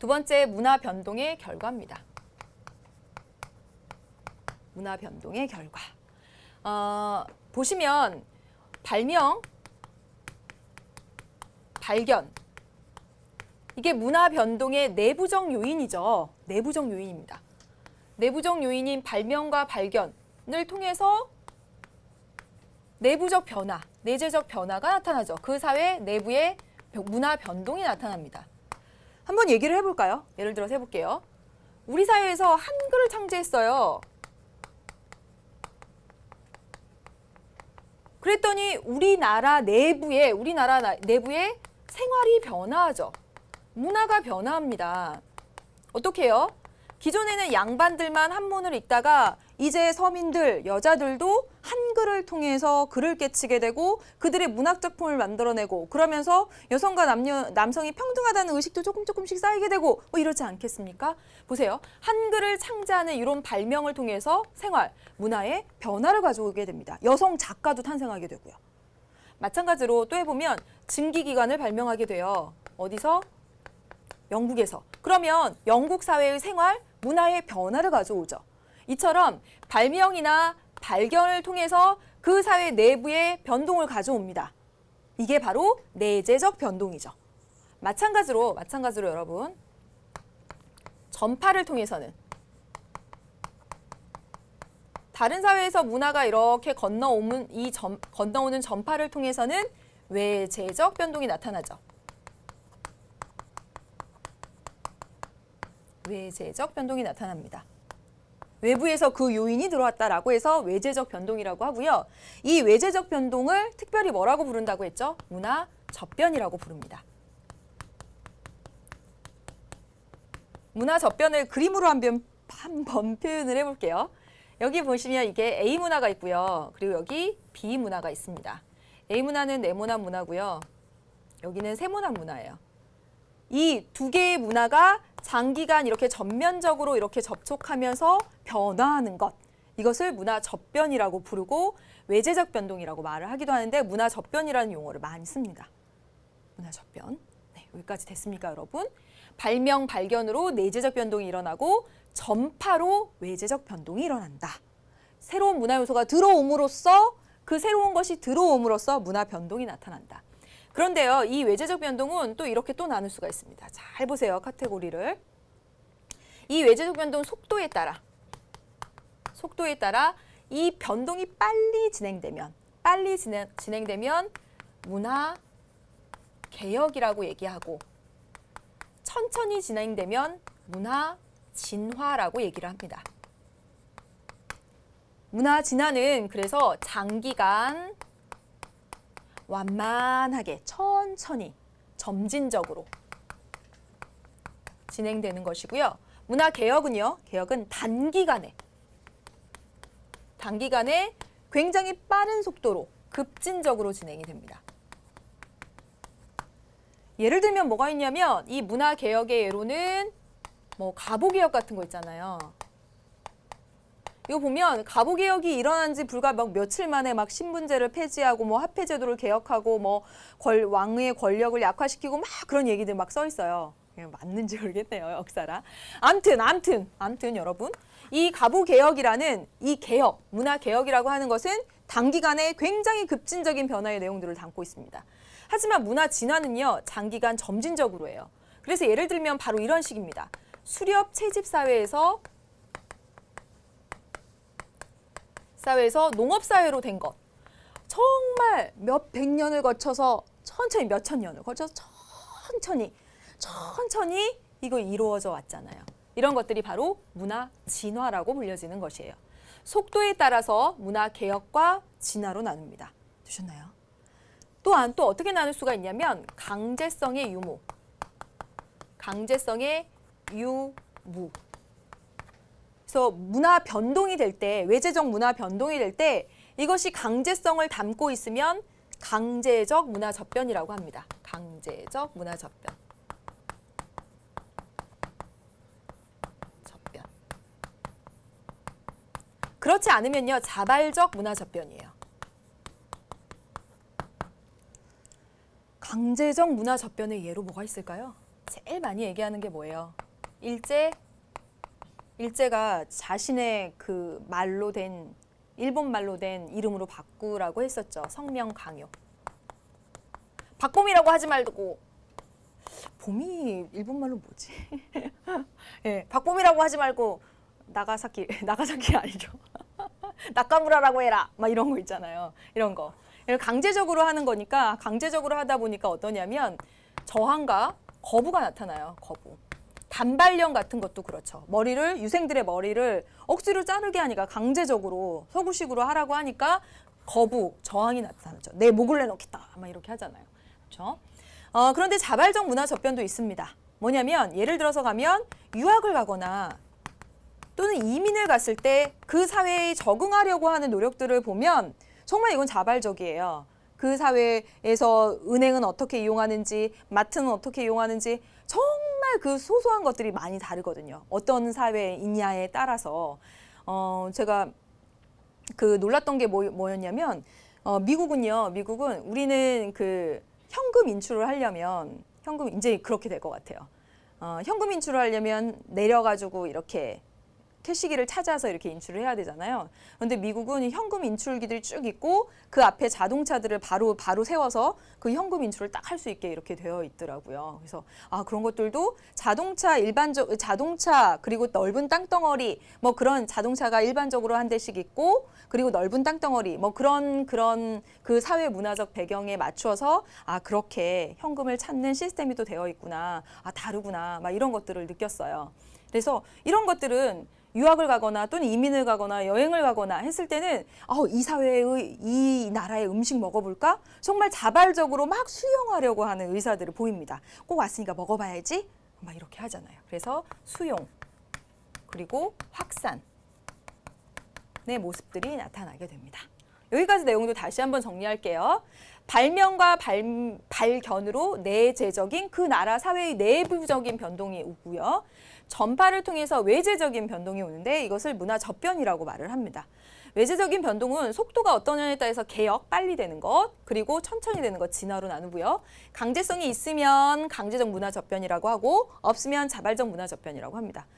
두 번째, 문화 변동의 결과입니다. 문화 변동의 결과. 보시면 발명, 발견. 이게 문화 변동의 내부적 요인이죠. 내부적 요인입니다. 내부적 요인인 발명과 발견을 통해서 내부적 변화, 내재적 변화가 나타나죠. 그 사회 내부의 문화 변동이 나타납니다. 한번 얘기를 해볼까요? 예를 들어서 해볼게요. 우리 사회에서 한글을 창제했어요. 그랬더니 우리나라 내부에 생활이 변화하죠. 문화가 변화합니다. 어떻게 해요? 기존에는 양반들만 한문을 읽다가 이제 서민들, 여자들도 한글을 통해서 글을 깨치게 되고 그들의 문학작품을 만들어내고 그러면서 여성과 남성이 평등하다는 의식도 조금씩 쌓이게 되고 뭐 이러지 않겠습니까? 보세요. 한글을 창제하는 이런 발명을 통해서 생활, 문화에 변화를 가져오게 됩니다. 여성 작가도 탄생하게 되고요. 마찬가지로 또 해보면 증기기관을 발명하게 돼요. 어디서? 영국에서. 그러면 영국 사회의 생활, 문화의 변화를 가져오죠. 이처럼 발명이나 발견을 통해서 그 사회 내부의 변동을 가져옵니다. 이게 바로 내재적 변동이죠. 마찬가지로 여러분, 전파를 통해서는 다른 사회에서 문화가 이렇게 건너오는 건너오는 전파를 통해서는 외재적 변동이 나타나죠. 외재적 변동이 나타납니다. 외부에서 그 요인이 들어왔다라고 해서 외재적 변동이라고 하고요. 이 외재적 변동을 특별히 뭐라고 부른다고 했죠? 문화 접변이라고 부릅니다. 문화 접변을 그림으로 한번 표현을 해볼게요. 여기 보시면 이게 A 문화가 있고요. 그리고 여기 B 문화가 있습니다. A 문화는 네모난 문화고요. 여기는 세모난 문화예요. 이 두 개의 문화가 장기간 이렇게 전면적으로 이렇게 접촉하면서 변화하는 것. 이것을 문화 접변이라고 부르고 외재적 변동이라고 말을 하기도 하는데 문화 접변이라는 용어를 많이 씁니다. 문화 접변. 네, 여기까지 됐습니까, 여러분? 발명, 발견으로 내재적 변동이 일어나고 전파로 외재적 변동이 일어난다. 새로운 문화 요소가 들어옴으로써 그 새로운 것이 들어옴으로써 문화 변동이 나타난다. 그런데요, 이 외재적 변동은 또 이렇게 또 나눌 수가 있습니다. 잘 보세요, 카테고리를. 이 외재적 변동 속도에 따라 이 변동이 빨리 진행되면 문화 개혁이라고 얘기하고 천천히 진행되면 문화 진화라고 얘기를 합니다. 문화 진화는 그래서 장기간 완만하게 천천히 점진적으로 진행되는 것이고요. 문화 개혁은요. 개혁은 단기간에 굉장히 빠른 속도로 급진적으로 진행이 됩니다. 예를 들면 뭐가 있냐면 이 문화 개혁의 예로는 뭐 가보개혁 같은 거 있잖아요. 이거 보면 가보개혁이 일어난 지 불과 막 며칠 만에 막 신분제를 폐지하고 뭐 화폐제도를 개혁하고 뭐 왕의 권력을 약화시키고 막 그런 얘기들 막 써 있어요. 맞는지 모르겠네요, 역사라. 암튼 여러분, 이 가보개혁이라는 이 개혁, 문화 개혁이라고 하는 것은 단기간에 굉장히 급진적인 변화의 내용들을 담고 있습니다. 하지만 문화 진화는요, 장기간 점진적으로 해요. 그래서 예를 들면 바로 이런 식입니다. 수렵 채집 사회에서 농업사회로 된 것. 정말 몇백 년을 거쳐서 천천히 몇천 년을 거쳐서 천천히 이거 이루어져 왔잖아요. 이런 것들이 바로 문화 진화라고 불려지는 것이에요. 속도에 따라서 문화 개혁과 진화로 나눕니다. 되셨나요? 또한 또 어떻게 나눌 수가 있냐면 강제성의 유무. 그래서 문화 변동이 될 때, 외재적 문화 변동이 될 때 이것이 강제성을 담고 있으면 강제적 문화 접변이라고 합니다. 강제적 문화 접변. 그렇지 않으면요, 자발적 문화 접변이에요. 강제적 문화 접변의 예로 뭐가 있을까요? 제일 많이 얘기하는 게 뭐예요? 일제가 자신의 그 말로 된 일본 말로 된 이름으로 바꾸라고 했었죠. 성명 강요. 박봄이라고 하지 말고 봄이 일본 말로 뭐지? 예, 박봄이라고 하지 말고 나가사키 아니죠. 나카무라라고 해라. 막 이런 거 있잖아요. 이런 거. 강제적으로 하는 거니까 강제적으로 하다 보니까 어떠냐면 저항과 거부가 나타나요. 거부. 단발령 같은 것도 그렇죠. 유생들의 머리를 억지로 자르게 하니까 강제적으로 서구식으로 하라고 하니까 거부, 저항이 나타나죠. 내 목을 내놓겠다. 막 이렇게 하잖아요. 그렇죠? 그런데 자발적 문화 접변도 있습니다. 뭐냐면 예를 들어서 가면 유학을 가거나 또는 이민을 갔을 때 그 사회에 적응하려고 하는 노력들을 보면 정말 이건 자발적이에요. 그 사회에서 은행은 어떻게 이용하는지, 마트는 어떻게 이용하는지 정말 그 소소한 것들이 많이 다르거든요. 어떤 사회에 있냐에 따라서 제가 그 놀랐던 게 뭐였냐면 미국은 우리는 그 현금 인출을 하려면 이제 그렇게 될 것 같아요. 현금 인출을 하려면 내려가지고 이렇게 캐시기를 찾아서 이렇게 인출을 해야 되잖아요. 그런데 미국은 현금 인출기들이 쭉 있고 그 앞에 자동차들을 바로 세워서 그 현금 인출을 딱 할 수 있게 이렇게 되어 있더라고요. 그래서 그런 것들도 자동차 그리고 넓은 땅덩어리 뭐 그런 자동차가 일반적으로 한 대씩 있고 그리고 넓은 땅덩어리 뭐 그런 그 사회 문화적 배경에 맞춰서 그렇게 현금을 찾는 시스템이 또 되어 있구나. 다르구나. 막 이런 것들을 느꼈어요. 그래서 이런 것들은 유학을 가거나 또는 이민을 가거나 여행을 가거나 했을 때는 이 사회의 이 나라의 음식 먹어볼까? 정말 자발적으로 막 수용하려고 하는 의사들을 보입니다. 꼭 왔으니까 먹어봐야지 막 이렇게 하잖아요. 그래서 수용 그리고 확산의 모습들이 나타나게 됩니다. 여기까지 내용도 다시 한번 정리할게요. 발명과 발견으로 내재적인 그 나라 사회의 내부적인 변동이 오고요. 전파를 통해서 외재적인 변동이 오는데 이것을 문화 접변이라고 말을 합니다. 외재적인 변동은 속도가 어떠냐에 따라서 개역, 빨리 되는 것, 그리고 천천히 되는 것 진화로 나누고요. 강제성이 있으면 강제적 문화 접변이라고 하고 없으면 자발적 문화 접변이라고 합니다.